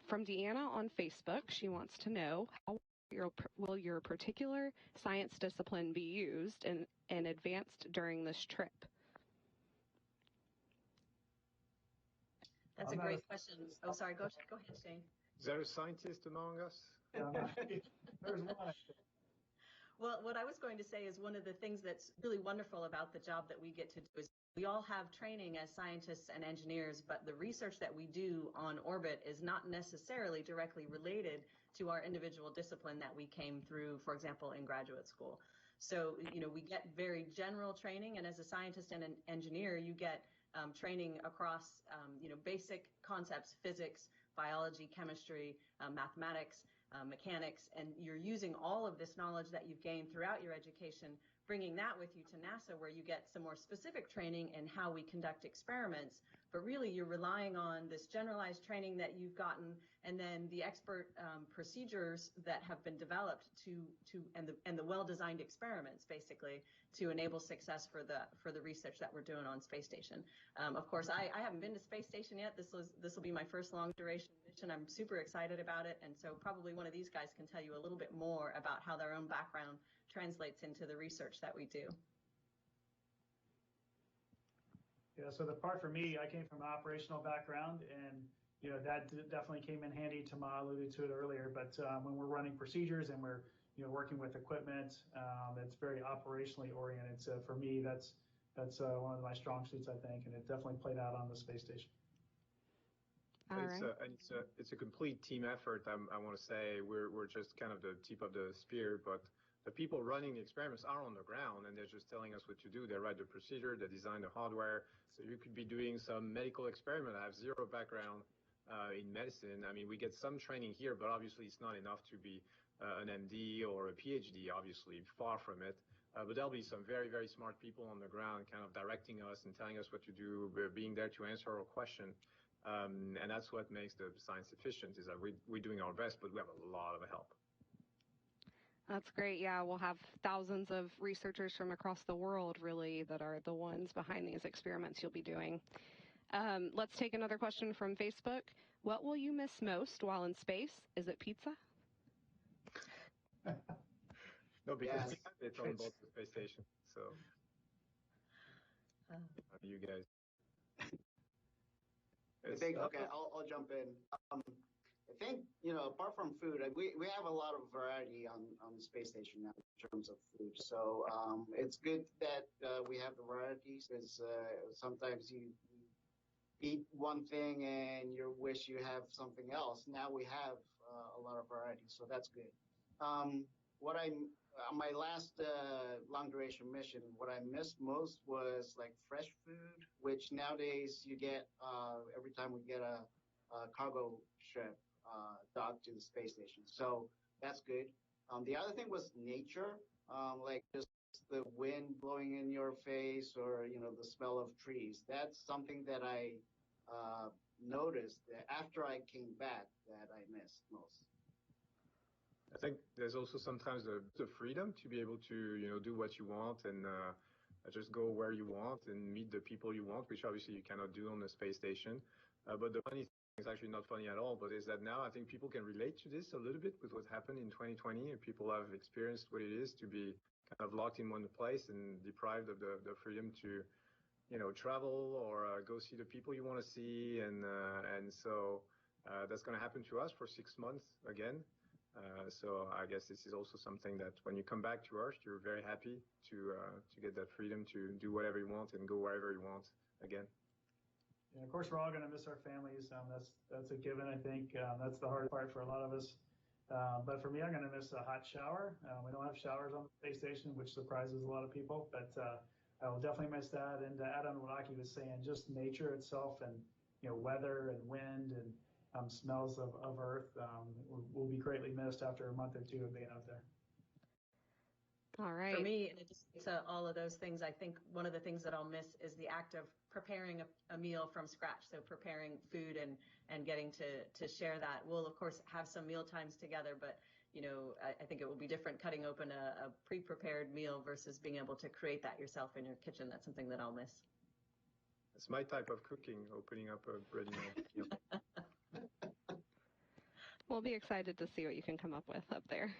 from Deanna on Facebook. She wants to know, how will your particular science discipline be used and advanced during this trip? That's a great question. Oh, sorry. Go ahead, Shane. Is there a scientist among us? There's one. Well, what I was going to say is one of the things that's really wonderful about the job that we get to do is we all have training as scientists and engineers, but the research that we do on orbit is not necessarily directly related to our individual discipline that we came through, for example, in graduate school. So, we get very general training, and as a scientist and an engineer, you get training across, basic concepts, physics, biology, chemistry, mathematics, mechanics, and you're using all of this knowledge that you've gained throughout your education, bringing that with you to NASA, where you get some more specific training in how we conduct experiments. But really, you're relying on this generalized training that you've gotten, and then the expert procedures that have been developed and the well-designed experiments, basically, to enable success for the research that we're doing on space station. Of course, I haven't been to space station yet. This will be my first long duration mission. I'm super excited about it, and so probably one of these guys can tell you a little bit more about how their own background translates into the research that we do. Yeah, so the part for me, I came from an operational background, and that definitely came in handy. Tama alluded to it earlier, but when we're running procedures and we're working with equipment that's very operationally oriented. So for me, that's one of my strong suits, I think, and it definitely played out on the space station. It's a complete team effort. I want to say we're just kind of the tip of the spear, but the people running the experiments are on the ground, and they're just telling us what to do. They write the procedure, they design the hardware. So you could be doing some medical experiment. I have zero background in medicine. I mean, we get some training here, but obviously it's not enough to be an MD or a PhD, obviously, far from it. But there'll be some very, very smart people on the ground kind of directing us and telling us what to do, being there to answer our question. And that's what makes the science efficient, is that we're doing our best, but we have a lot of help. That's great. Yeah, we'll have thousands of researchers from across the world, really, that are the ones behind these experiments you'll be doing. Let's take another question from Facebook. What will you miss most while in space? Is it pizza? No, because it's on board the space station. So, you guys. I think, okay, I'll jump in. I think, apart from food, we have a lot of variety on the space station now in terms of food. So it's good that we have the varieties, because sometimes you eat one thing and you wish you have something else. Now we have a lot of variety, so that's good. On my last long duration mission, what I missed most was like fresh food, which nowadays you get every time we get a cargo ship docked to the space station. So that's good. The other thing was nature, like just the wind blowing in your face, or the smell of trees. That's something that I noticed after I came back that I missed most. I think there's also sometimes the freedom to be able to do what you want and just go where you want and meet the people you want, which obviously you cannot do on the space station. But the funny thing is actually not funny at all, but is that now I think people can relate to this a little bit with what happened in 2020, and people have experienced what it is to be kind of locked in one place and deprived of the freedom to travel or go see the people you want to see, and so that's going to happen to us for 6 months again. So I guess this is also something that when you come back to Earth, you're very happy to get that freedom to do whatever you want and go wherever you want again. And of course, we're all going to miss our families. That's a given, I think. That's the hard part for a lot of us. But for me, I'm going to miss a hot shower. We don't have showers on the space station, which surprises a lot of people. But I will definitely miss that. And to add on what Aki was saying, just nature itself and weather and wind and smells of Earth will be greatly missed after a month or two of being out there. All right. For me, in addition to all of those things, I think one of the things that I'll miss is the act of preparing a meal from scratch. So preparing food and getting to share that. We'll, of course, have some meal times together, but I think it will be different cutting open a pre-prepared meal versus being able to create that yourself in your kitchen. That's something that I'll miss. It's my type of cooking, opening up a bread meal. We'll be excited to see what you can come up with up there.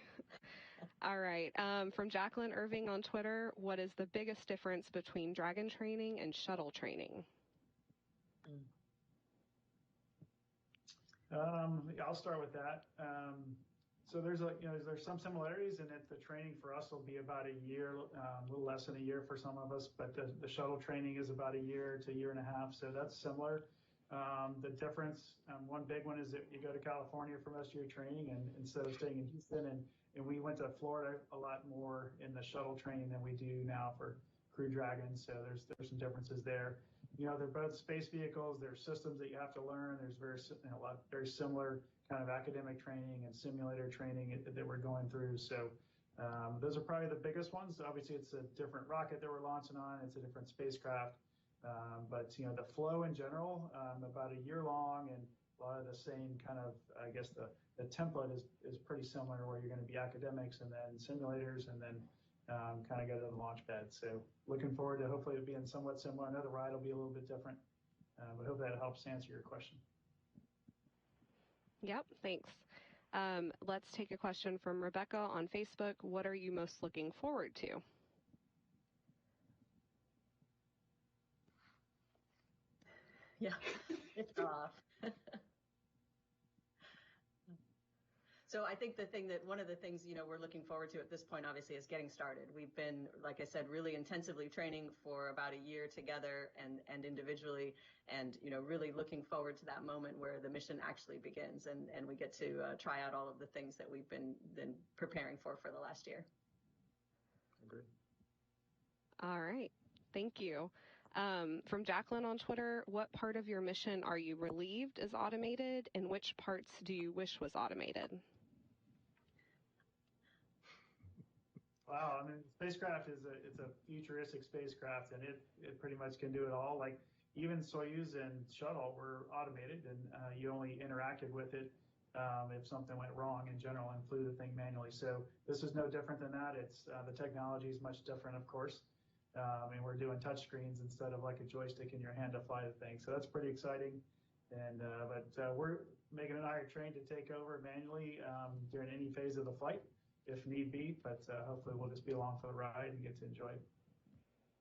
All right. From Jacqueline Irving on Twitter, what is the biggest difference between Dragon training and shuttle training? I'll start with that. So there's some similarities in that the training for us will be about a year, a little less than a year for some of us, but the shuttle training is about a year to a year and a half. So that's similar. The difference, one big one is that you go to California for most of your training, and instead of staying in Houston, and we went to Florida a lot more in the shuttle training than we do now for Crew Dragon. So there's some differences there. They're both space vehicles. There's systems that you have to learn. There's very similar kind of academic training and simulator training that we're going through. So those are probably the biggest ones. Obviously, it's a different rocket that we're launching on. It's a different spacecraft. But the flow in general, about a year long, and a lot of the same kind of, I guess the template is pretty similar, where you're going to be academics and then simulators and then kind of go to the launch pad. So looking forward to hopefully it being somewhat similar. I know the ride will be a little bit different, but hope that helps answer your question. Yep, thanks. Let's take a question from Rebecca on Facebook. What are you most looking forward to? Yeah, it's off. So I think one of the things, we're looking forward to at this point, obviously, is getting started. We've been, like I said, really intensively training for about a year together and individually, and, really looking forward to that moment where the mission actually begins and we get to try out all of the things that we've been preparing for the last year. Agreed. All right. Thank you. From Jacqueline on Twitter, what part of your mission are you relieved is automated, and which parts do you wish was automated? Wow, I mean, spacecraft it's a futuristic spacecraft, and it pretty much can do it all. Like even Soyuz and Shuttle were automated, and you only interacted with it if something went wrong in general, and flew the thing manually. So this is no different than that. It's the technology is much different, of course. And we're doing touch screens instead of like a joystick in your hand to fly the thing. So that's pretty exciting. And but Megan and I are trained to take over manually during any phase of the flight if need be. But hopefully we'll just be along for the ride and get to enjoy